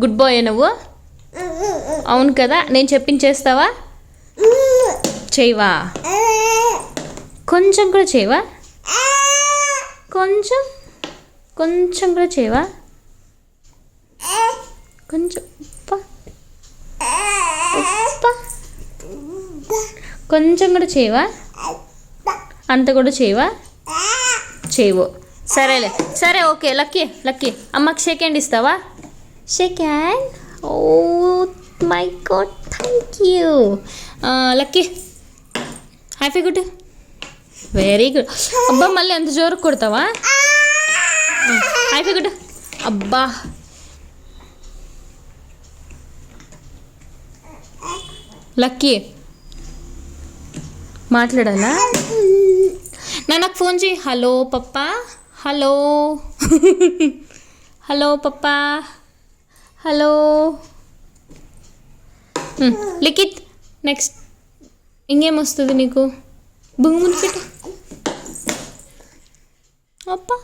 Good bye నువ్వు. అవును కదా, నేను చెప్పించేస్తావా? చేయవా? కొంచెం కూడా చేయవా? కొంచెం కొంచెం కూడా చేయవా? కొంచెం కొంచెం కూడా చేయవా? అంత కూడా చేయవా? చేయవు. సరేలే, సరే, ఓకే. లక్కీ లక్కీ, అమ్మకి షేక్ హ్యాండ్ ఇస్తావా? Shake hand. Oh my God, thank you. Lucky, happy good. Very good. అబ్బా, మళ్ళీ ఎంత జోరు కొడతావా? Happy good. అబ్బా, లక్కీ మాట్లాడాలా? నాకు ఫోన్ చేయి. హలో పప్పా, హలో. హలో పప్పా, హలో. లిఖిత్, నెక్స్ట్ ఇంకేం వస్తుంది నీకు? బుంగు ముందు పెట్టు. అప్పా.